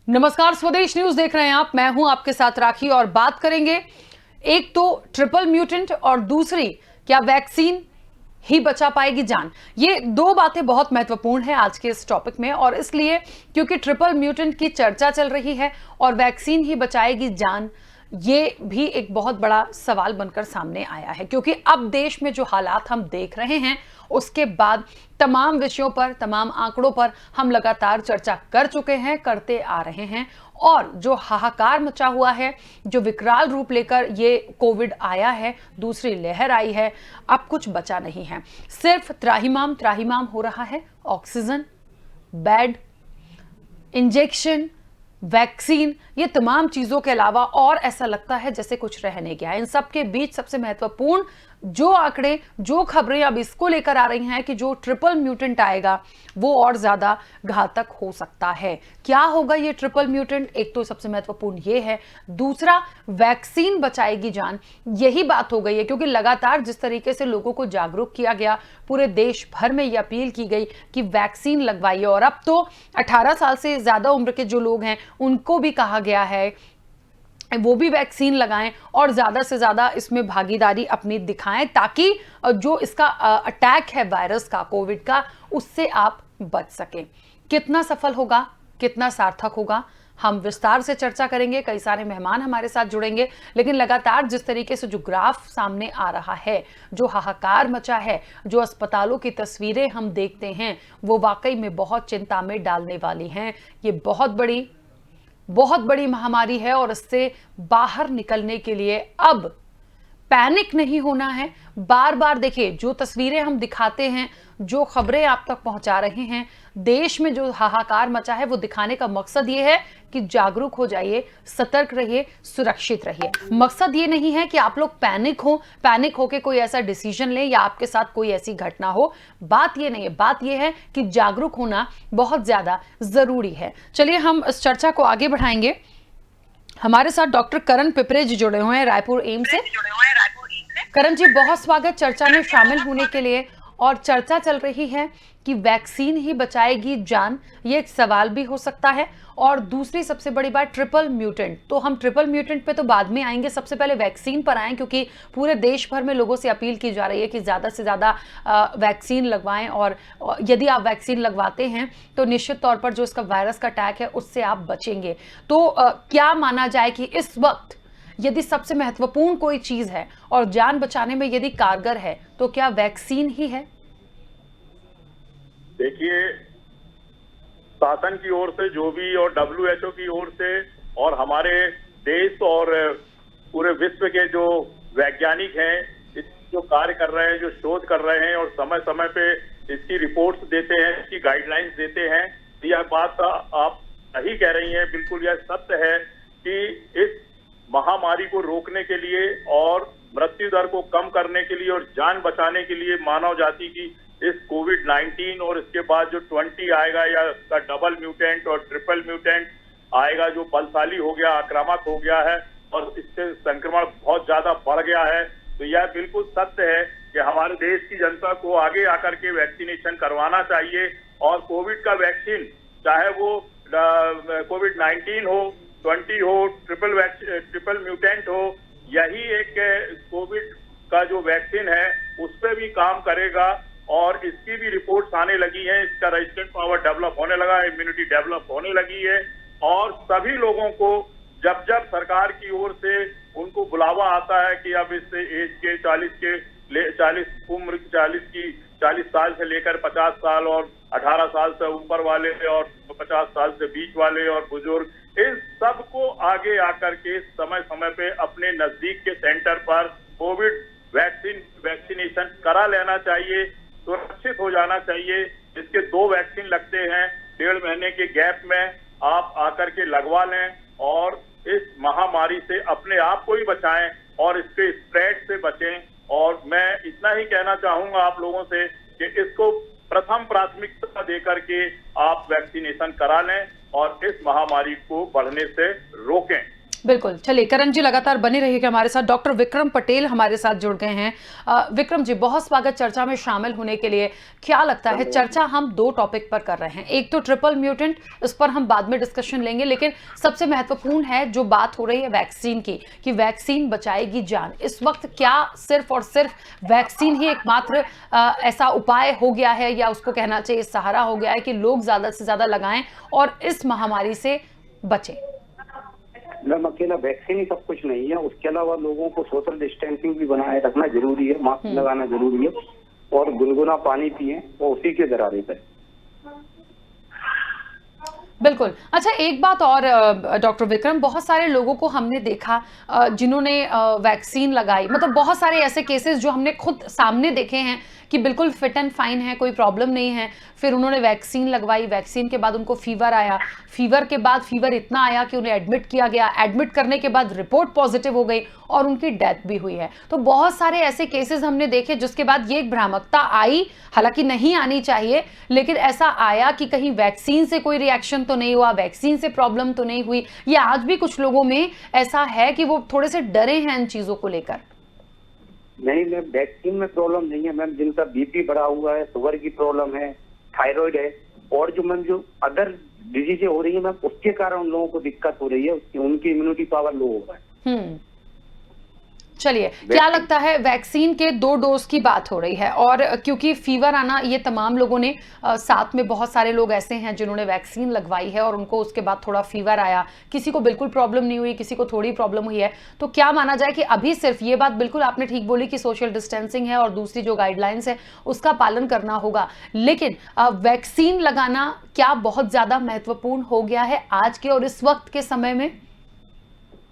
नमस्कार, स्वदेश न्यूज देख रहे हैं आप। मैं हूं आपके साथ राखी और बात करेंगे एक तो ट्रिपल म्यूटेंट और दूसरी क्या वैक्सीन ही बचा पाएगी जान। ये दो बातें बहुत महत्वपूर्ण है आज के इस टॉपिक में, और इसलिए क्योंकि ट्रिपल म्यूटेंट की चर्चा चल रही है और वैक्सीन ही बचाएगी जान, ये भी एक बहुत बड़ा सवाल बनकर सामने आया है। क्योंकि अब देश में जो हालात हम देख रहे हैं उसके बाद तमाम विषयों पर, तमाम आंकड़ों पर हम लगातार चर्चा कर चुके हैं, करते आ रहे हैं। और जो हाहाकार मचा हुआ है, जो विकराल रूप लेकर ये कोविड आया है, दूसरी लहर आई है, अब कुछ बचा नहीं है। सिर्फ त्राहिमाम त्राहिमाम हो रहा है। ऑक्सीजन, बेड, इंजेक्शन, वैक्सीन, ये तमाम चीजों के अलावा और ऐसा लगता है जैसे कुछ रह नहीं गया। इन सब के बीच सबसे महत्वपूर्ण जो आंकड़े, जो खबरें अब इसको लेकर आ रही हैं कि जो ट्रिपल म्यूटेंट आएगा वो और ज्यादा घातक हो सकता है। क्या होगा ये ट्रिपल म्यूटेंट? एक तो सबसे महत्वपूर्ण ये है, दूसरा वैक्सीन बचाएगी जान, यही बात हो गई है। क्योंकि लगातार जिस तरीके से लोगों को जागरूक किया गया, पूरे देश भर में ये अपील की गई कि वैक्सीन लगवाइए, और अब तो 18 साल से ज्यादा उम्र के जो लोग हैं उनको भी कहा गया है वो भी वैक्सीन लगाएं और ज्यादा से ज्यादा इसमें भागीदारी अपनी दिखाएं, ताकि जो इसका अटैक है वायरस का, कोविड का, उससे आप बच सकें। कितना सफल होगा, कितना सार्थक होगा, हम विस्तार से चर्चा करेंगे। कई सारे मेहमान हमारे साथ जुड़ेंगे। लेकिन लगातार जिस तरीके से जो ग्राफ सामने आ रहा है, जो हाहाकार मचा है, जो अस्पतालों की तस्वीरें हम देखते हैं, वो वाकई में बहुत चिंता में डालने वाली हैं। ये बहुत बड़ी महामारी है और इससे बाहर निकलने के लिए अब पैनिक नहीं होना है। बार बार देखिए, जो तस्वीरें हम दिखाते हैं, जो खबरें आप तक पहुंचा रहे हैं, देश में जो हाहाकार मचा है, वो दिखाने का मकसद ये है कि जागरूक हो जाइए, सतर्क रहिए, सुरक्षित रहिए। मकसद ये नहीं है कि आप लोग पैनिक होके कोई ऐसा डिसीजन लें या आपके साथ कोई ऐसी घटना हो। बात ये नहीं है, बात ये है कि जागरूक होना बहुत ज्यादा जरूरी है। चलिए हम इस चर्चा को आगे बढ़ाएंगे। हमारे साथ डॉक्टर करण पिपरे जी जुड़े हुए हैं रायपुर एम्स से। करण जी, बहुत स्वागत चर्चा में शामिल होने के लिए। और चर्चा चल रही है कि वैक्सीन ही बचाएगी जान, ये एक सवाल भी हो सकता है। और दूसरी सबसे बड़ी बात, ट्रिपल म्यूटेंट। तो हम ट्रिपल म्यूटेंट पे तो बाद में आएंगे, सबसे पहले वैक्सीन पर आएं, क्योंकि पूरे देश भर में लोगों से अपील की जा रही है कि ज़्यादा से ज़्यादा वैक्सीन लगवाएं। और यदि आप वैक्सीन लगवाते हैं तो निश्चित तौर पर जो इसका वायरस का अटैक है उससे आप बचेंगे। तो क्या माना जाए कि इस वक्त यदि सबसे महत्वपूर्ण कोई चीज है और जान बचाने में यदि कारगर है, तो क्या वैक्सीन ही है? देखिए, शासन की ओर से जो भी, और WHO की ओर से, और हमारे देश और पूरे विश्व के जो वैज्ञानिक हैं, इस जो कार्य कर रहे हैं, जो शोध कर रहे हैं और समय समय पे इसकी रिपोर्ट्स देते हैं, इसकी गाइडलाइंस देते हैं, यह बात आप सही कह रही हैं। बिल्कुल यह सत्य है कि इस महामारी को रोकने के लिए और मृत्यु दर को कम करने के लिए और जान बचाने के लिए मानव जाति की इस कोविड-19 और इसके बाद जो 20 आएगा या उसका डबल म्यूटेंट और ट्रिपल म्यूटेंट आएगा, जो बलशाली हो गया, आक्रामक हो गया है और इससे संक्रमण बहुत ज्यादा बढ़ गया है, तो यह बिल्कुल सत्य है कि हमारे देश की जनता को आगे आकर के वैक्सीनेशन करवाना चाहिए। और कोविड का वैक्सीन, चाहे वो कोविड-19 हो, 20 हो, ट्रिपल म्यूटेंट हो, यही एक कोविड का जो वैक्सीन है उस पर भी काम करेगा। और इसकी भी रिपोर्ट्स आने लगी हैं, इसका रेजिस्टेंट पावर डेवलप होने लगा है, इम्यूनिटी डेवलप होने लगी है। और सभी लोगों को जब जब सरकार की ओर से उनको बुलावा आता है कि अब इस एज के 40 साल से लेकर 50 साल और 18 साल से ऊपर वाले और 50 साल से बीच वाले और बुजुर्ग, इन सबको आगे आकर के समय समय पे अपने नजदीक के सेंटर पर कोविड वैक्सीनेशन करा लेना चाहिए, सुरक्षित हो जाना चाहिए। इसके 2 वैक्सीन लगते हैं, 1.5 महीने के गैप में आप आकर के लगवा लें और इस महामारी से अपने आप को ही बचाएं और इसके स्प्रेड से बचें। और मैं इतना ही कहना चाहूंगा आप लोगों से कि इसको प्रथम प्राथमिकता देकर के आप वैक्सीनेशन करा लें और इस महामारी को बढ़ने से रोकें। बिल्कुल। चलिए करण जी लगातार बने रहिएगा हमारे साथ। डॉक्टर विक्रम पटेल हमारे साथ जुड़ गए हैं। विक्रम जी, बहुत स्वागत चर्चा में शामिल होने के लिए। क्या लगता है, चर्चा हम दो टॉपिक पर कर रहे हैं, एक तो ट्रिपल म्यूटेंट, इस पर हम बाद में डिस्कशन लेंगे, लेकिन सबसे महत्वपूर्ण है जो बात हो रही है वैक्सीन की, कि वैक्सीन बचाएगी जान। इस वक्त क्या सिर्फ और सिर्फ वैक्सीन ही एकमात्र ऐसा उपाय हो गया है, या उसको कहना चाहिए सहारा हो गया है कि लोग ज्यादा से ज्यादा लगाएं और इस महामारी से बचें? मैम, अकेला वैक्सीन ही सब कुछ नहीं है, उसके अलावा लोगों को सोशल डिस्टेंसिंग भी बनाए रखना जरूरी है, मास्क लगाना जरूरी है और गुनगुना पानी पिए और उसी के गरारे पर। बिल्कुल। अच्छा, एक बात और डॉक्टर विक्रम, बहुत सारे लोगों को हमने देखा जिन्होंने वैक्सीन लगाई, मतलब बहुत सारे ऐसे केसेस जो हमने खुद सामने देखे हैं कि बिल्कुल फिट एंड फाइन है, कोई प्रॉब्लम नहीं है, फिर उन्होंने वैक्सीन लगवाई, वैक्सीन के बाद उनको फीवर आया, फीवर के बाद फीवर इतना आया कि उन्हें एडमिट किया गया, एडमिट करने के बाद रिपोर्ट पॉजिटिव हो गई और उनकी डेथ भी हुई है। तो बहुत सारे ऐसे केसेस हमने देखे जिसके बाद ये एक भ्रामकता आई, हालांकि नहीं आनी चाहिए, लेकिन ऐसा आया कि कहीं वैक्सीन से कोई रिएक्शन तो नहीं हुआ, वैक्सीन से प्रॉब्लम तो नहीं हुई। ये आज भी कुछ लोगों में ऐसा है कि वो थोड़े से डरे हैं इन चीजों को लेकर। नहीं मैम, वैक्सीन में प्रॉब्लम नहीं है मैम। जिनका बीपी बढ़ा हुआ है, शुगर की प्रॉब्लम है, थायराइड है और जो मैम जो अदर डिजीजें हो रही है मैम, उसके कारण उन लोगों को दिक्कत हो रही है, उनकी इम्यूनिटी पावर लो हो रहा है। चलिए, क्या लगता है, वैक्सीन के 2 डोज की बात हो रही है और क्योंकि फीवर आना, ये तमाम लोगों ने साथ में बहुत सारे लोग ऐसे हैं जिन्होंने वैक्सीन लगवाई है और उनको उसके बाद थोड़ा फीवर आया, किसी को बिल्कुल प्रॉब्लम नहीं हुई, किसी को थोड़ी प्रॉब्लम हुई है। तो क्या माना जाए कि अभी सिर्फ ये बात बिल्कुल आपने ठीक बोली कि सोशल डिस्टेंसिंग है और दूसरी जो गाइडलाइंस है उसका पालन करना होगा, लेकिन वैक्सीन लगाना क्या बहुत ज्यादा महत्वपूर्ण हो गया है आज के और इस वक्त के समय में?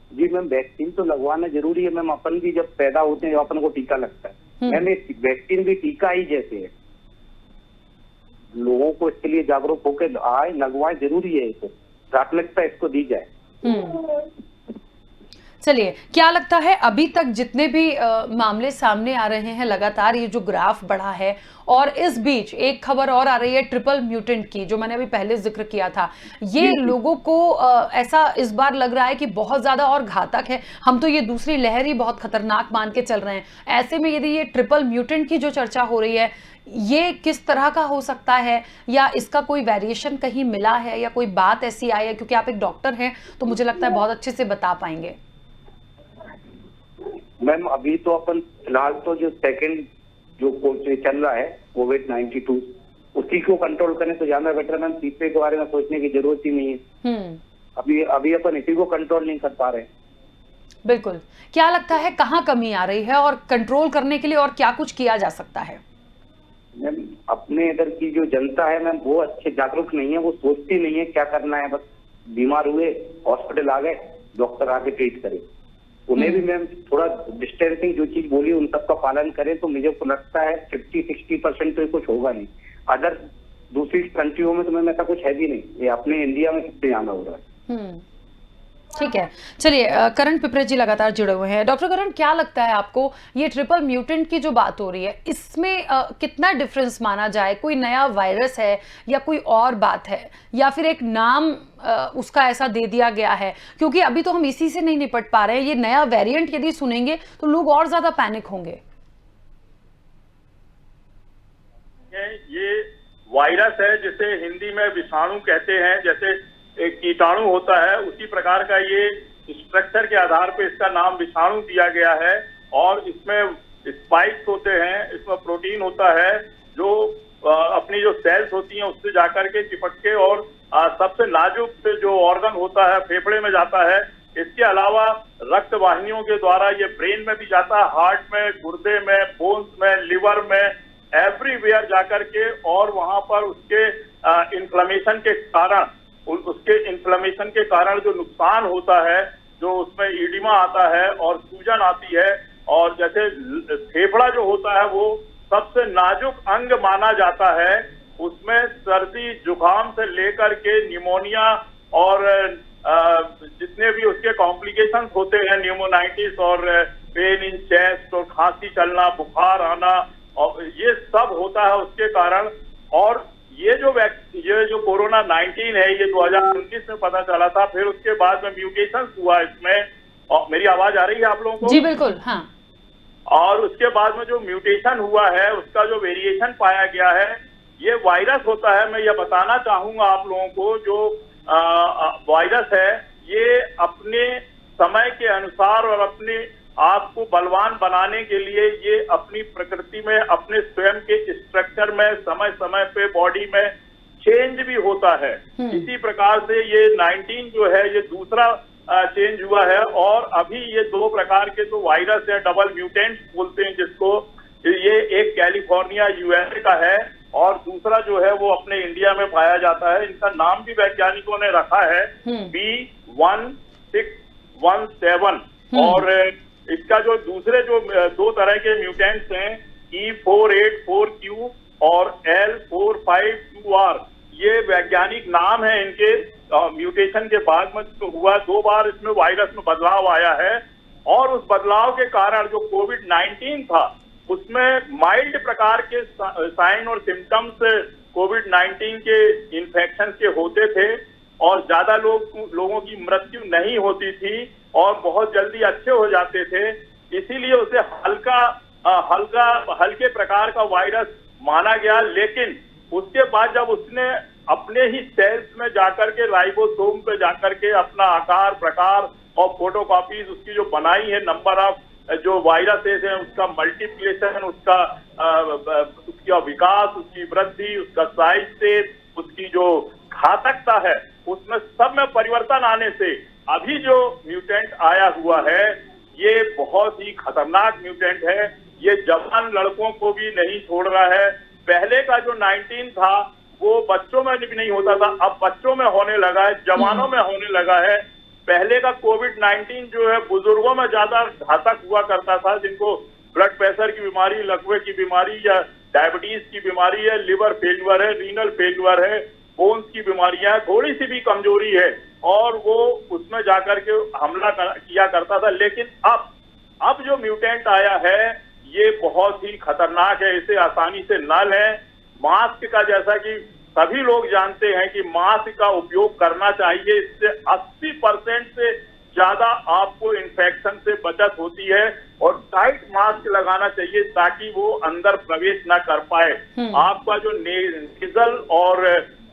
जी मैम, वैक्सीन तो लगवाना जरूरी है मैम। अपन भी जब पैदा होते हैं अपन को टीका लगता है मैम, वैक्सीन भी टीका ही जैसे है। लोगों को इसके लिए जागरूक होकर आए, लगवाए, जरूरी है, इसको प्राथमिकता इसको दी जाए। चलिए, क्या लगता है अभी तक जितने भी मामले सामने आ रहे हैं, लगातार ये जो ग्राफ बढ़ा है, और इस बीच एक खबर और आ रही है ट्रिपल म्यूटेंट की, जो मैंने अभी पहले जिक्र किया था, ये लोगों को ऐसा इस बार लग रहा है कि बहुत ज्यादा और घातक है। हम तो ये दूसरी लहर ही बहुत खतरनाक मान के चल रहे हैं, ऐसे में यदि ये ट्रिपल म्यूटेंट की जो चर्चा हो रही है, ये किस तरह का हो सकता है, या इसका कोई वेरिएशन कहीं मिला है, या कोई बात ऐसी आई है? क्योंकि आप एक डॉक्टर हैं तो मुझे लगता है बहुत अच्छे से बता पाएंगे। मैम, अभी तो अपन फिलहाल तो जो सेकंड जो चल रहा है कोविड-92, उसी को कंट्रोल करें तो ज्यादा बेटर। मैम, तीसरे के बारे में सोचने की जरूरत ही नहीं है। अभी अपन इसी को कंट्रोल नहीं कर पा रहे। बिल्कुल। क्या लगता है कहाँ कमी आ रही है और कंट्रोल करने के लिए और क्या कुछ किया जा सकता है? मैम, अपने इधर की जो जनता है मैम, वो अच्छे जागरूक नहीं है, वो सोचती नहीं है क्या करना है। बस बीमार हुए, हॉस्पिटल आ गए, डॉक्टर आके ट्रीट करे। उन्हें भी मैम थोड़ा डिस्टेंसिंग जो चीज बोली उन सबका पालन करें तो मुझे लगता है 50-60% तो कुछ होगा नहीं। अदर दूसरी कंट्रियों में तो मैम ऐसा कुछ है भी नहीं, ये अपने इंडिया में सबसे ज्यादा हो रहा है। ठीक है। चलिए, करण पिपरे जी लगातार जुड़े हुए हैं। डॉक्टर करण, क्या लगता है आपको, ये ट्रिपल म्यूटेंट की जो बात हो रही है, इसमें कितना डिफरेंस माना जाए? कोई नया वायरस है या कोई और बात है, या फिर एक नाम उसका ऐसा दे दिया गया है? क्योंकि अभी तो हम इसी से नहीं निपट पा रहे हैं। ये नया वेरिएंट यदि सुनेंगे तो लोग और ज्यादा पैनिक होंगे। ये वायरस है जिसे हिंदी में विषाणु कहते हैं, जैसे एक कीटाणु होता है, उसी प्रकार का ये स्ट्रक्चर के आधार पर इसका नाम विषाणु दिया गया है। और इसमें स्पाइक्स होते हैं, इसमें प्रोटीन होता है जो अपनी जो सेल्स होती हैं उससे जाकर के चिपक के और सबसे नाजुक जो ऑर्गन होता है फेफड़े में जाता है। इसके अलावा रक्त वाहिनियों के द्वारा ये ब्रेन में भी जाता है, हार्ट में, गुर्दे में, बोन्स में, लिवर में, एवरीवेयर जाकर के, और वहां पर उसके इन्फ्लेमेशन के कारण, उसके इन्फ्लेमेशन के कारण जो नुकसान होता है, जो उसमें ईडिमा आता है और सूजन आती है। और जैसे फेफड़ा जो होता है वो सबसे नाजुक अंग माना जाता है, उसमें सर्दी जुकाम से लेकर के निमोनिया और जितने भी उसके कॉम्प्लिकेशंस होते हैं, न्यूमोनाइटिस और पेन इन चेस्ट और खांसी चलना, बुखार आना, और ये सब होता है उसके कारण। और ये जो कोरोना 19 है, ये 2019 में पता चला था, फिर उसके बाद में म्यूटेशन हुआ इसमें। और मेरी आवाज आ रही है आप लोगों को? जी बिल्कुल, हाँ। और उसके बाद में जो म्यूटेशन हुआ है, उसका जो वेरिएशन पाया गया है, ये वायरस होता है। मैं ये बताना चाहूंगा आप लोगों को, जो वायरस है ये अपने समय के अनुसार और अपने आप को बलवान बनाने के लिए ये अपनी प्रकृति में, अपने स्वयं के स्ट्रक्चर में समय समय पे बॉडी में चेंज भी होता है। इसी प्रकार से ये 19 जो है ये दूसरा चेंज हुआ है। और अभी ये 2 प्रकार के जो वायरस है, डबल म्यूटेंट बोलते हैं जिसको, ये एक कैलिफोर्निया यूएसए का है और दूसरा जो है वो अपने इंडिया में पाया जाता है। इनका नाम भी वैज्ञानिकों ने रखा है B1617। और इसका जो दूसरे जो 2 तरह के म्यूटेंट्स हैं, E484Q और L452R, ये वैज्ञानिक नाम है इनके। म्यूटेशन के बाद में तो हुआ 2 बार इसमें वायरस में बदलाव आया है। और उस बदलाव के कारण जो कोविड-19 था उसमें माइल्ड प्रकार के साइन और सिम्टम्स कोविड-19 के इन्फेक्शन के होते थे और ज्यादा लोगों की मृत्यु नहीं होती थी और बहुत जल्दी अच्छे हो जाते थे। इसीलिए उसे हल्के प्रकार का वायरस माना गया। लेकिन उसके बाद जब उसने अपने ही सेल्स में जाकर के, राइबोसोम पे जाकर के अपना आकार, प्रकार और फोटोकॉपीज उसकी जो बनाई है, नंबर ऑफ जो वायरसेस है उसका मल्टीप्लिकेशन, उसका विकास, उसकी वृद्धि, उसका साइज, उसकी जो घातकता है, उसमें सब में परिवर्तन आने से अभी जो म्यूटेंट आया हुआ है ये बहुत ही खतरनाक म्यूटेंट है। ये जवान लड़कों को भी नहीं छोड़ रहा है। पहले का जो 19 था वो बच्चों में भी नहीं होता था, अब बच्चों में होने लगा है, जवानों में होने लगा है। पहले का कोविड-19 जो है बुजुर्गों में ज्यादा घातक हुआ करता था, जिनको ब्लड प्रेशर की बीमारी, लकवे की बीमारी या डायबिटीज की बीमारी है, लिवर फेल्यूर है, रीनल फेल्यूर है, बोन्स की बीमारियां, थोड़ी सी भी कमजोरी है और वो उसमें जाकर के हमला किया करता था। लेकिन अब जो म्यूटेंट आया है ये बहुत ही खतरनाक है, इसे आसानी से न लें। मास्क का, जैसा कि सभी लोग जानते हैं कि मास्क का उपयोग करना चाहिए, इससे 80% से ज्यादा आपको इन्फेक्शन से बचत होती है। और टाइट मास्क लगाना चाहिए ताकि वो अंदर प्रवेश ना कर पाए। आपका जो नेजल और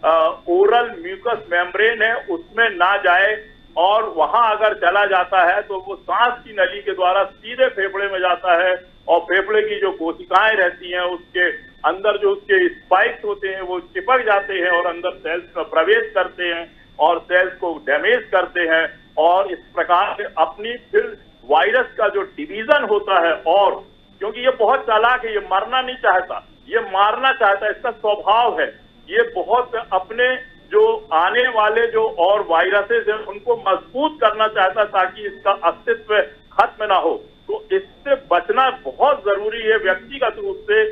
ओरल म्यूकस मेम्ब्रेन है उसमें ना जाए, और वहां अगर चला जाता है तो वो सांस की नली के द्वारा सीधे फेफड़े में जाता है और फेफड़े की जो कोशिकाएं रहती हैं उसके अंदर जो उसके स्पाइक्स होते हैं वो चिपक जाते हैं और अंदर सेल्स में प्रवेश करते हैं और सेल्स को डैमेज करते हैं। और इस प्रकार से अपनी फिर वायरस का जो डिवीजन होता है, और क्योंकि ये बहुत चालाक है, ये मरना नहीं चाहता, ये मारना चाहता है, इसका स्वभाव है। ये बहुत अपने जो आने वाले जो और वायरसेस हैं उनको मजबूत करना चाहता है ताकि इसका अस्तित्व खत्म ना हो। तो इससे बचना बहुत जरूरी है व्यक्तिगत रूप से।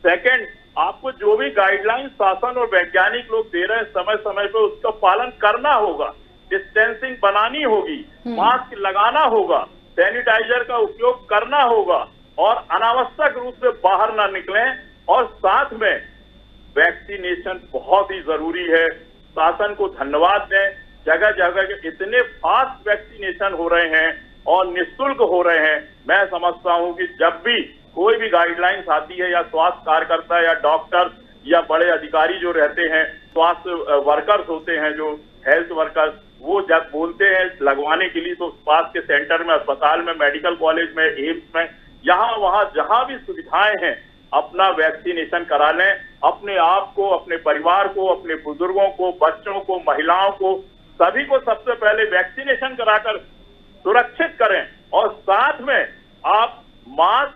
सेकंड, आपको जो भी गाइडलाइन शासन और वैज्ञानिक लोग दे रहे हैं समय समय पे उसका पालन करना होगा। डिस्टेंसिंग बनानी होगी, मास्क लगाना होगा, सैनिटाइजर का उपयोग करना होगा और अनावश्यक रूप से बाहर ना निकलें। और साथ में वैक्सीनेशन बहुत ही जरूरी है। शासन को धन्यवाद दें, जगह जगह के इतने फास्ट वैक्सीनेशन हो रहे हैं और निःशुल्क हो रहे हैं। मैं समझता हूं कि जब भी कोई भी गाइडलाइंस आती है या स्वास्थ्य कार्यकर्ता या डॉक्टर या बड़े अधिकारी जो रहते हैं, स्वास्थ्य वर्कर्स होते हैं जो हेल्थ वर्कर्स, वो जब बोलते हैं लगवाने के लिए तो स्वास्थ्य के सेंटर में, अस्पताल में, मेडिकल कॉलेज में, एम्स में, यहाँ वहाँ जहाँ भी सुविधाएं हैं अपना वैक्सीनेशन करा लें। अपने आप को, अपने परिवार को, अपने बुजुर्गों को, बच्चों को, महिलाओं को, सभी को सबसे पहले वैक्सीनेशन कराकर सुरक्षित करें। और साथ में आप मास्क,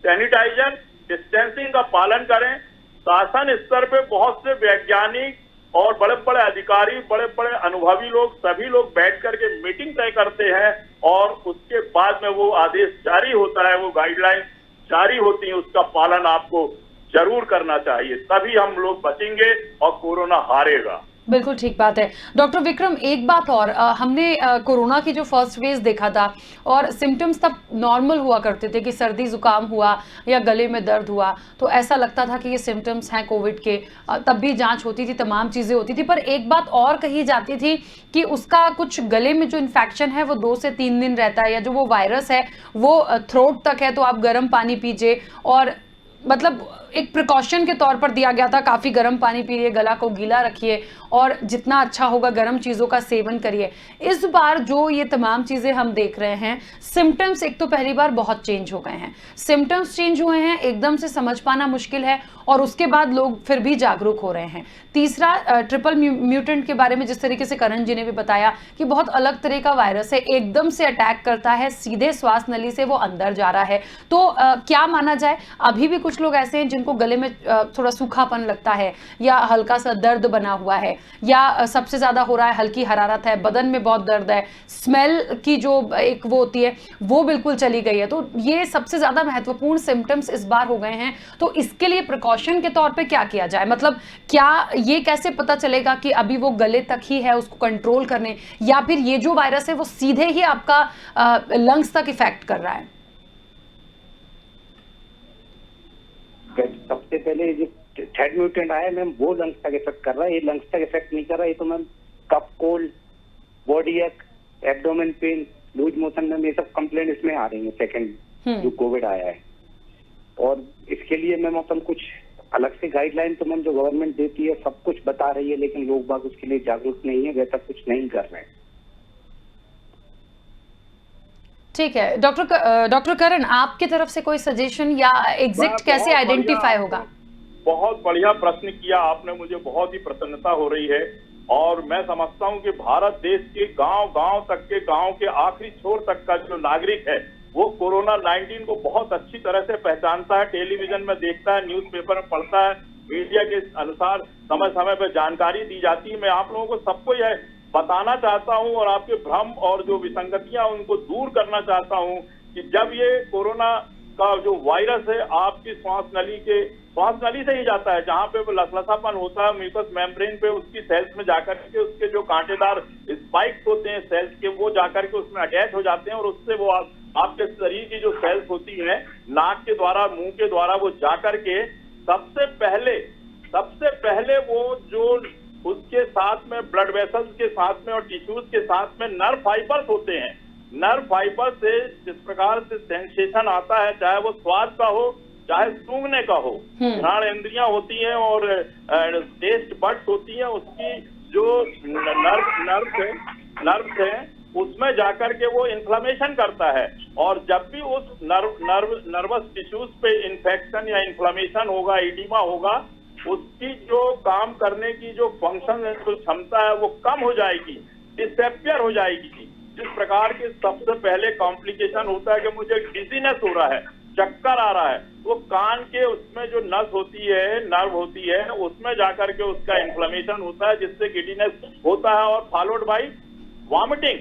सैनिटाइजर, डिस्टेंसिंग का पालन करें। शासन स्तर पे बहुत से वैज्ञानिक और बड़े बड़े अधिकारी, बड़े बड़े अनुभवी लोग, सभी लोग बैठ करके मीटिंग तय करते हैं और उसके बाद में वो आदेश जारी होता है, वो गाइडलाइन जारी होती है, उसका पालन आपको जरूर करना चाहिए, तभी हम लोग बचेंगे और कोरोना हारेगा। बिल्कुल ठीक बात है। डॉक्टर विक्रम, एक बात और, हमने कोरोना की जो फर्स्ट वेव देखा था और सिम्टम्स तब नॉर्मल हुआ करते थे कि सर्दी जुकाम हुआ या गले में दर्द हुआ तो ऐसा लगता था कि ये सिम्टम्स हैं कोविड के। तब भी जांच होती थी, तमाम चीज़ें होती थी, पर एक बात और कही जाती थी कि उसका कुछ गले में जो इन्फेक्शन है वो 2 से 3 दिन रहता है, या जो वो वायरस है वो थ्रोट तक है तो आप गर्म पानी पीजिए, और मतलब एक प्रिकॉशन के तौर पर दिया गया था, काफ़ी गर्म पानी पीजिए, गला को गीला रखिए और जितना अच्छा होगा गर्म चीज़ों का सेवन करिए। इस बार जो ये तमाम चीज़ें हम देख रहे हैं, सिम्टम्स एक तो पहली बार बहुत चेंज हो गए हैं, सिम्टम्स चेंज हुए हैं, एकदम से समझ पाना मुश्किल है, और उसके बाद लोग फिर भी जागरूक हो रहे हैं। तीसरा, ट्रिपल म्यूटेंट के बारे में जिस तरीके से करण जी ने भी बताया कि बहुत अलग तरह का वायरस है, एकदम से अटैक करता है, सीधे श्वास नली से वो अंदर जा रहा है। तो क्या माना जाए, अभी भी कुछ लोग ऐसे हैं जिनको गले में थोड़ा सूखापन लगता है या हल्का सा दर्द बना हुआ है, या सबसे ज्यादा हो रहा है हल्की हरारत है, बदन में बहुत दर्द है, स्मेल की जो एक वो होती है वो बिल्कुल चली गई है। तो ये सबसे ज्यादा महत्वपूर्ण सिम्टम्स इस बार हो गए हैं। तो इसके लिए प्रिकॉशन के तौर पे क्या किया जाए, मतलब क्या ये कैसे पता चलेगा कि अभी वो गले तक ही है, उसको कंट्रोल करने, या फिर ये जो वायरस है वो सीधे ही आपका लंग्स तक इफेक्ट कर रहा है? सबसे पहले जो थर्ड म्यूटेंट आया मैम, वो लंग्स तक इफेक्ट कर रहा है। ये लंग्स तक इफेक्ट नहीं कर रहा है, ये तो मैम कफ कोल्ड, बॉडी एक, एब्डोमेन पेन, लूज मोशन में ये सब कंप्लेंट इसमें आ रही है सेकंड जो कोविड आया है। और इसके लिए मैम अपन कुछ अलग से गाइडलाइन तो मैम जो गवर्नमेंट देती है सब कुछ बता रही है, लेकिन लोग बाग उसके लिए जागरूक नहीं है, वैसा कुछ नहीं कर रहे हैं। ठीक है डॉक्टर करण, आपकी तरफ से कोई सजेशन या एग्जिट कैसे आइडेंटिफाई होगा? बहुत बढ़िया प्रश्न किया आपने, मुझे बहुत ही प्रसन्नता हो रही है। और मैं समझता हूं कि भारत देश के गांव-गांव तक के, गांव के आखिरी छोर तक का जो नागरिक है वो कोरोना 19 को बहुत अच्छी तरह से पहचानता है, टेलीविजन में देखता है, न्यूज़पेपर में पढ़ता है, मीडिया के अनुसार समय समय पर जानकारी दी जाती है। मैं आप लोगों को सबको यह बताना चाहता हूं और आपके भ्रम और जो विसंगतियां उनको दूर करना चाहता हूं कि जब ये कोरोना का जो वायरस है आपकी श्वास नली से ही जाता है, जहां पे वो लसलसापन होता है म्यूकस मेम्ब्रेन पे, उसकी सेल्स में जाकर के उसके जो कांटेदार स्पाइक्स होते हैं सेल्स के, वो जाकर के उसमें अटैच हो जाते हैं और उससे वो आपके शरीर की जो सेल्स होती है नाक के द्वारा, मुंह के द्वारा वो जाकर के सबसे पहले वो जो उसके साथ में ब्लड वेसल्स के साथ में और टिश्यूज के साथ में नर्व फाइबर्स होते हैं। नर्व फाइबर से जिस प्रकार से सेंसेशन आता है, चाहे वो स्वाद का हो चाहे सूंघने का हो, घ्राण इंद्रियां होती हैं और टेस्ट बड्स होती हैं, उसकी जो नर्व है उसमें जाकर के वो इन्फ्लेमेशन करता है। और जब भी उस नर्वस टिश्यूज पे इन्फेक्शन या इन्फ्लेमेशन होगा, एडिमा होगा, उसकी जो काम करने की जो फंक्शन है, जो क्षमता है वो कम हो जाएगी, डिसअपियर हो जाएगी। जिस प्रकार के सबसे पहले कॉम्प्लिकेशन होता है कि मुझे डिजीनेस हो रहा है, चक्कर आ रहा है, वो कान के उसमें जो नस होती है, नर्व होती है, उसमें जाकर के उसका इन्फ्लेमेशन होता है जिससे गिडीनेस होता है और फॉलोड बाय वॉमिटिंग,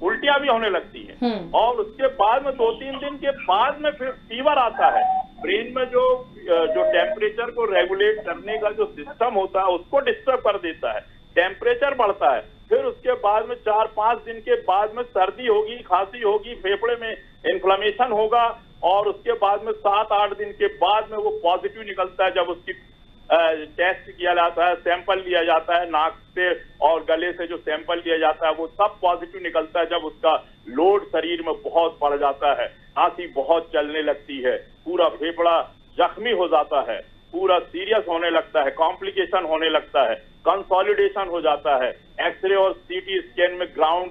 उल्टियां भी होने लगती है। और उसके बाद में 2-3 दिन के बाद में फिर फीवर आता है। ब्रेन में जो टेम्परेचर को रेगुलेट करने का जो सिस्टम होता है उसको डिस्टर्ब कर देता है, टेम्परेचर बढ़ता है। फिर उसके बाद में 4-5 दिन के बाद में सर्दी होगी, खांसी होगी, फेफड़े में इन्फ्लेमेशन होगा और उसके बाद में 7-8 दिन के बाद में वो पॉजिटिव निकलता है। जब उसकी टेस्ट किया जाता है, सैंपल लिया जाता है, नाक से और गले से जो सैंपल लिया जाता है वो सब पॉजिटिव निकलता है। जब उसका लोड शरीर में बहुत बढ़ जाता है, खांसी बहुत चलने लगती है, पूरा फेफड़ा जख्मी हो जाता है, पूरा सीरियस होने लगता है, कॉम्प्लिकेशन होने लगता है, कंसोलिडेशन हो जाता है। एक्सरे और सीटी स्कैन में ग्राउंड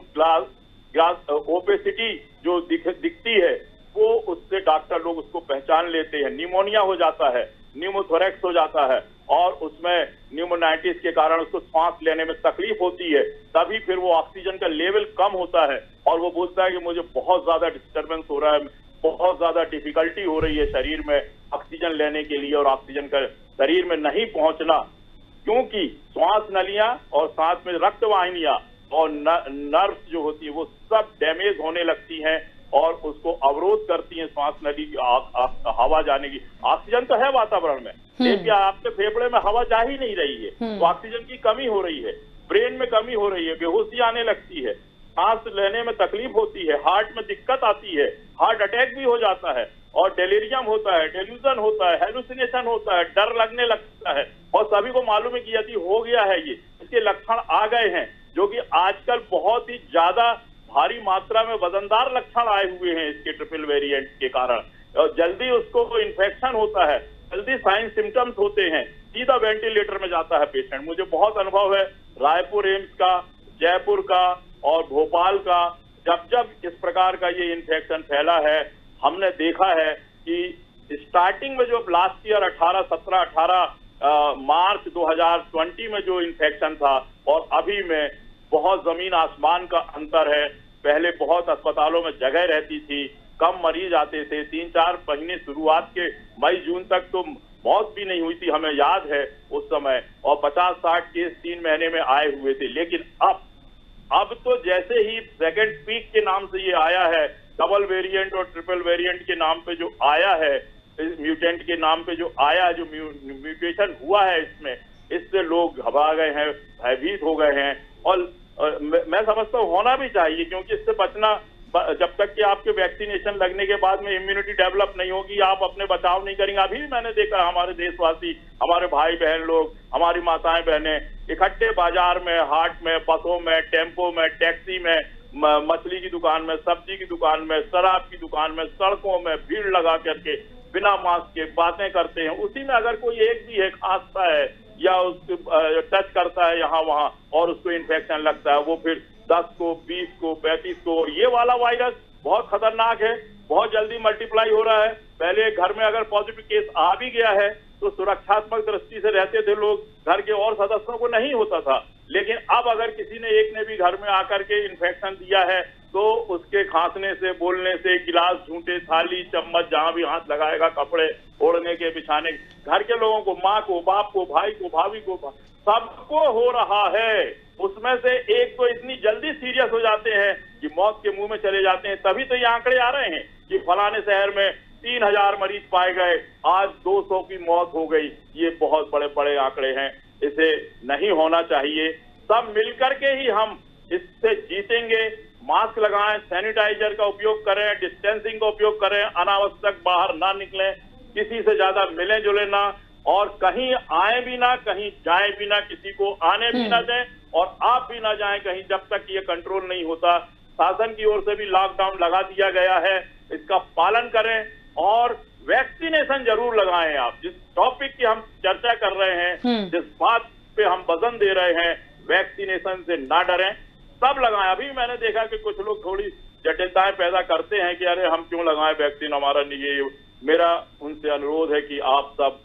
ग्लास ओपेसिटी जो दिखती है वो उससे डॉक्टर लोग उसको पहचान लेते हैं। निमोनिया हो जाता है, न्यूमोथोरेक्स हो जाता है और उसमें न्यूमोनाइटिस के कारण उसको सांस लेने में तकलीफ होती है। तभी फिर वो ऑक्सीजन का लेवल कम होता है और वो बोलता है कि मुझे बहुत ज्यादा डिस्टर्बेंस हो रहा है, बहुत ज्यादा डिफिकल्टी हो रही है शरीर में ऑक्सीजन लेने के लिए और ऑक्सीजन का शरीर में नहीं पहुंचना, क्योंकि श्वास नलियां और साथ में रक्त वाहिनियां और नर्व्स जो होती है वो सब डैमेज होने लगती हैं और उसको अवरोध करती हैं श्वास नली हवा जाने की। ऑक्सीजन तो है वातावरण में, लेकिन आपके फेफड़े में हवा जा ही नहीं रही है, तो ऑक्सीजन की कमी हो रही है। ब्रेन में कमी हो रही है, बेहोशी आने लगती है, सांस लेने में तकलीफ होती है, हार्ट में दिक्कत आती है, हार्ट अटैक भी हो जाता है, और डेलीरियम होता है, डेल्यूजन होता है, हेलुसिनेशन होता है, डर लगने लगता है। और सभी को मालूम है कि यदि हो गया है ये, इसके लक्षण आ गए हैं, जो कि आजकल बहुत ही ज्यादा भारी मात्रा में वजनदार लक्षण आए हुए हैं इसके ट्रिपल वेरिएंट के कारण, और जल्दी उसको इन्फेक्शन होता है, जल्दी साइन सिम्टम्स होते हैं, सीधा वेंटिलेटर में जाता है पेशेंट। मुझे बहुत अनुभव है रायपुर एम्स का, जयपुर का और भोपाल का। जब जब इस प्रकार का ये इन्फेक्शन फैला है, हमने देखा है कि स्टार्टिंग में जो लास्ट ईयर 18 मार्च 2020 में जो इन्फेक्शन था और अभी में बहुत जमीन आसमान का अंतर है। पहले बहुत अस्पतालों में जगह रहती थी, कम मरीज आते थे, 3-4 महीने शुरुआत के मई जून तक तो मौत भी नहीं हुई थी, हमें याद है उस समय, और 50-60 केस 3 महीने में आए हुए थे। लेकिन अब तो जैसे ही सेकेंड पीक के नाम से ये आया है, डबल वेरिएंट और ट्रिपल वेरिएंट के नाम पे जो आया है, म्यूटेंट के नाम पे जो आया है, जो म्यूटेशन हुआ है इसमें, इससे लोग घबरा गए हैं, भयभीत हो गए हैं। और मैं समझता हूँ होना भी चाहिए, क्योंकि इससे बचना, जब तक कि आपके वैक्सीनेशन लगने के बाद में इम्यूनिटी डेवलप नहीं होगी, आप अपने बचाव नहीं करेंगे। अभी भी मैंने देखा हमारे देशवासी, हमारे भाई बहन लोग, हमारी माताएं बहनें इकट्ठे बाजार में, हाट में, बसों में, टेम्पो में, टैक्सी में, मछली की दुकान में, सब्जी की दुकान में, शराब की दुकान में, सड़कों में भीड़ लगा करके बिना मास्क के बातें करते हैं। उसी में अगर कोई एक भी है खांसता है या उसको टच करता है यहाँ वहाँ और उसको इन्फेक्शन लगता है, वो फिर 10 को, 20 को, 35 को। ये वाला वायरस बहुत खतरनाक है, बहुत जल्दी मल्टीप्लाई हो रहा है। पहले घर में अगर पॉजिटिव केस आ भी गया है तो सुरक्षात्मक दृष्टि से रहते थे लोग, घर के और सदस्यों को नहीं होता था। लेकिन अब अगर किसी ने एक ने भी घर में आकर के इन्फेक्शन दिया है तो उसके खांसने से, बोलने से, गिलास, झूठे, थाली, चम्मच, जहां भी हाथ लगाएगा, कपड़े ओढ़ने के, बिछाने, घर के लोगों को, माँ को, बाप को, भाई को, भाभी को, सबको हो रहा है। उसमें से एक तो इतनी जल्दी सीरियस हो जाते हैं कि मौत के मुंह में चले जाते हैं। तभी तो ये आंकड़े आ रहे हैं कि फलाने शहर में 3000 मरीज पाए गए, आज 200 की मौत हो गई। ये बहुत बड़े बड़े आंकड़े हैं, इसे नहीं होना चाहिए। सब मिलकर के ही हम इससे जीतेंगे। मास्क लगाएं, सैनिटाइजर का उपयोग करें, डिस्टेंसिंग का उपयोग करें, अनावश्यक बाहर ना निकलें, किसी से ज्यादा मिले जुले ना, और कहीं आए भी ना, कहीं जाए भी ना, किसी को आने भी ना दें, और आप भी ना जाएं कहीं जब तक ये कंट्रोल नहीं होता। शासन की ओर से भी लॉकडाउन लगा दिया गया है, इसका पालन करें और वैक्सीनेशन जरूर लगाएं। आप जिस टॉपिक की हम चर्चा कर रहे हैं, जिस बात पे हम वजन दे रहे हैं, वैक्सीनेशन से ना डरें, सब लगाएं। अभी मैंने देखा कि कुछ लोग थोड़ी जटिलताएं पैदा करते हैं कि अरे हम क्यों लगाएं वैक्सीन, हमारा नहीं ये। मेरा उनसे अनुरोध है कि आप सब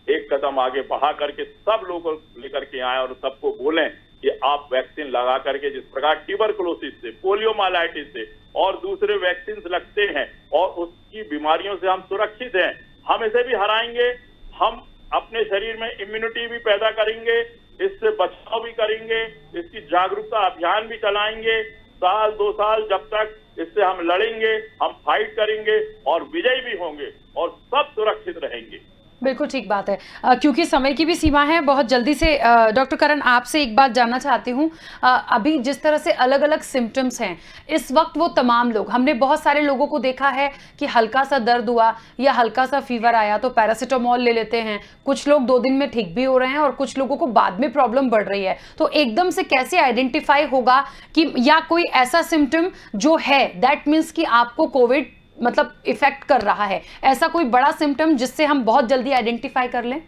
एक कदम आगे बढ़ा करके सब लोगों को लेकर के आए और सबको बोलें कि आप वैक्सीन लगा करके, जिस प्रकार ट्यूबरकुलोसिस से, पोलियोमाइलाइटिस से और दूसरे वैक्सीन लगते हैं और उसकी बीमारियों से हम सुरक्षित हैं, हम इसे भी हराएंगे। हम अपने शरीर में इम्यूनिटी भी पैदा करेंगे, इससे बचाव भी करेंगे, इसकी जागरूकता अभियान भी चलाएंगे। 1-2 साल जब तक इससे हम लड़ेंगे, हम फाइट करेंगे और विजयी भी होंगे और सब सुरक्षित रहेंगे। बिल्कुल ठीक बात है। क्योंकि समय की भी सीमा है, बहुत जल्दी से डॉक्टर करण आपसे एक बात जानना चाहती हूँ। अभी जिस तरह से अलग अलग सिम्टम्स हैं इस वक्त, वो तमाम लोग, हमने बहुत सारे लोगों को देखा है कि हल्का सा दर्द हुआ या हल्का सा फीवर आया तो पैरासीटामोल ले लेते हैं। कुछ लोग 2 दिन में ठीक भी हो रहे हैं और कुछ लोगों को बाद में प्रॉब्लम बढ़ रही है। तो एकदम से कैसे आइडेंटिफाई होगा कि या कोई ऐसा सिम्टम जो है दैट मीन्स कि आपको कोविड मतलब इफेक्ट कर रहा है, ऐसा कोई बड़ा सिम्टम जिससे हम बहुत जल्दी आइडेंटिफाई कर लें?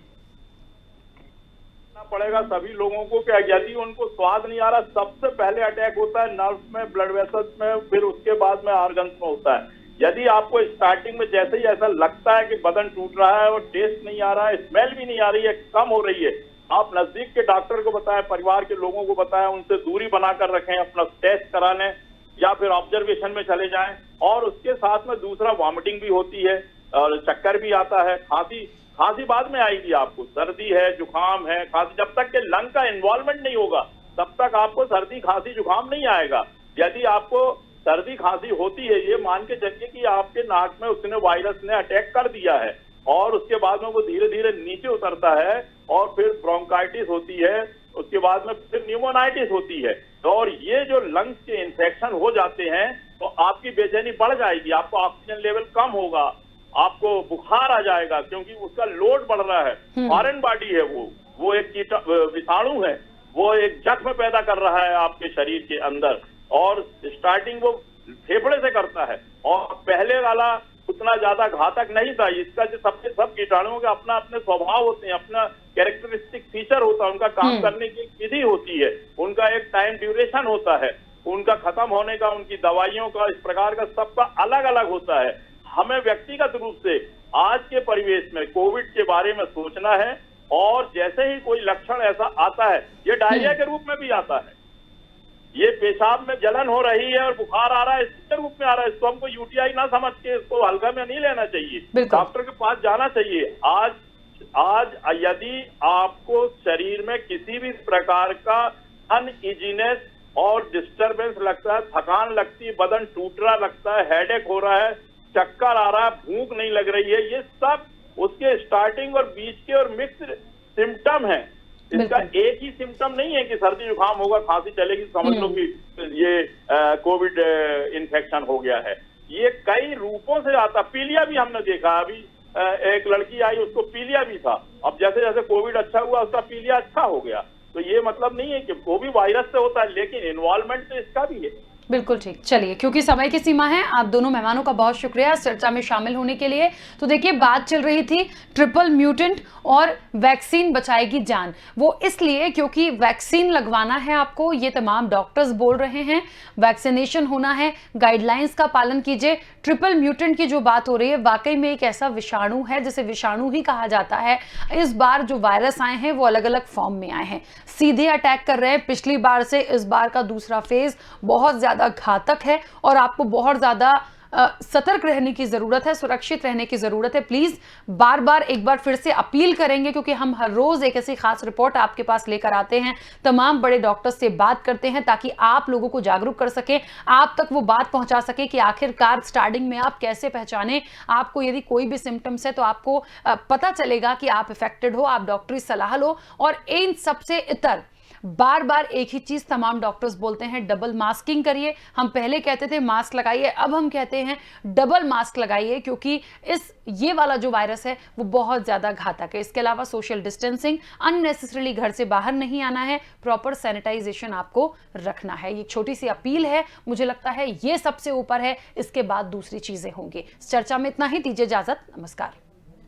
पड़ेगा सभी लोगों को कि यदि उनको स्वाद नहीं आ रहा, सबसे पहले अटैक होता है नर्व में, ब्लड वेसल्स में, फिर उसके बाद में ऑर्गन्स में होता है। यदि आपको स्टार्टिंग में जैसे ही ऐसा लगता है कि बदन टूट रहा है और टेस्ट नहीं आ रहा है, स्मेल भी नहीं आ रही है, कम हो रही है, आप नजदीक के डॉक्टर को बताएं, परिवार के लोगों को बताएं, उनसे दूरी बनाकर रखें, अपना टेस्ट करा लें या फिर ऑब्जर्वेशन में चले जाएं। और उसके साथ में दूसरा वॉमिटिंग भी होती है और चक्कर भी आता है, खांसी बाद में आएगी आपको। सर्दी है, जुकाम है, खांसी, जब तक के लंग का इन्वॉल्वमेंट नहीं होगा तब तक आपको सर्दी, खांसी, जुकाम नहीं आएगा। यदि आपको सर्दी, खांसी होती है, ये मान के चलिए कि आपके नाक में उसने वायरस ने अटैक कर दिया है और उसके बाद में वो धीरे धीरे नीचे उतरता है और फिर ब्रोंकाइटिस होती है, उसके बाद में फिर न्यूमोनाइटिस होती है। और ये जो लंग्स के इन्फेक्शन हो जाते हैं तो आपकी बेचैनी बढ़ जाएगी, आपका ऑक्सीजन लेवल कम होगा, आपको बुखार आ जाएगा, क्योंकि उसका लोड बढ़ रहा है। फॉरेन बॉडी है वो एक विषाणु है, वो एक जख्म पैदा कर रहा है आपके शरीर के अंदर, और स्टार्टिंग वो फेफड़े से करता है, और पहले वाला उतना ज्यादा घातक नहीं था। इसका जो सब कीटाणुओं के अपना अपने स्वभाव होते हैं, अपना कैरेक्टरिस्टिक फीचर होता है, उनका काम करने की एक विधि होती है, उनका एक टाइम ड्यूरेशन होता है, उनका खत्म होने का, उनकी दवाइयों का, इस प्रकार का सबका अलग अलग होता है। हमें व्यक्तिगत रूप से आज के परिवेश में कोविड के बारे में सोचना है, और जैसे ही कोई लक्षण ऐसा आता है, ये डायरिया के रूप में भी आता है, ये पेशाब में जलन हो रही है और बुखार आ रहा है, इसके रूप में आ रहा है, इसको हमको यूटीआई ना समझ के इसको हल्का में नहीं लेना चाहिए, डॉक्टर के पास जाना चाहिए। आज यदि आपको शरीर में किसी भी प्रकार का अनइजीनेस और डिस्टरबेंस लगता है, थकान लगती है, बदन टूट रहा लगता है, हेडेक हो रहा है, चक्कर आ रहा है, भूख नहीं लग रही है, ये सब उसके स्टार्टिंग और बीच के और मिक्स्ड सिम्टम है। इसका एक ही सिम्टम नहीं है कि सर्दी जुकाम होगा, खांसी चलेगी, समझ लो कि ये कोविड इन्फेक्शन हो गया है। ये कई रूपों से आता। पीलिया भी हमने देखा, अभी एक लड़की आई, उसको पीलिया भी था, अब जैसे जैसे कोविड अच्छा हुआ उसका पीलिया अच्छा हो गया। तो ये मतलब नहीं है कि वो भी वायरस से होता है, लेकिन इन्वॉल्वमेंट तो इसका भी है। बिल्कुल ठीक। चलिए, क्योंकि समय की सीमा है, आप दोनों मेहमानों का बहुत शुक्रिया इस चर्चा में शामिल होने के लिए। तो देखिए, बात चल रही थी ट्रिपल म्यूटेंट और वैक्सीन बचाएगी जान। वो इसलिए क्योंकि वैक्सीन लगवाना है आपको, ये तमाम डॉक्टर्स बोल रहे हैं, वैक्सीनेशन होना है, गाइडलाइंस का पालन कीजिए। ट्रिपल म्यूटेंट की जो बात हो रही है, वाकई में एक ऐसा विषाणु है जिसे विषाणु ही कहा जाता है। इस बार जो वायरस आए हैं वो अलग अलग फॉर्म में आए हैं, सीधे अटैक कर रहे हैं। पिछली बार से इस बार का दूसरा फेज बहुत ज्यादा घातक है और आपको बहुत ज्यादा सतर्क रहने की जरूरत है, सुरक्षित रहने की जरूरत है। प्लीज बार बार एक बार फिर से अपील करेंगे, क्योंकि हम हर रोज एक ऐसी खास रिपोर्ट आपके पास लेकर आते हैं, तमाम बड़े डॉक्टर्स से बात करते हैं ताकि आप लोगों को जागरूक कर सके, आप तक वो बात पहुंचा सके कि आखिरकार स्टार्टिंग में आप कैसे पहचाने। आपको यदि कोई भी सिम्टम्स है तो आपको पता चलेगा कि आप इफेक्टेड हो, आप डॉक्टरी सलाह लो। और इन सबसे इतर बार बार एक ही चीज तमाम डॉक्टर्स बोलते हैं, डबल मास्किंग करिए। हम पहले कहते थे मास्क लगाइए, अब हम कहते हैं डबल मास्क लगाइए, क्योंकि ये वाला जो वायरस है वो बहुत ज्यादा घातक है। इसके अलावा सोशल डिस्टेंसिंग, अननेसेसरली घर से बाहर नहीं आना है, प्रॉपर सैनिटाइजेशन आपको रखना है। ये छोटी सी अपील है, मुझे लगता है ये सबसे ऊपर है, इसके बाद दूसरी चीजें होंगी। इस चर्चा में इतना ही, दीजिए इजाजत, नमस्कार।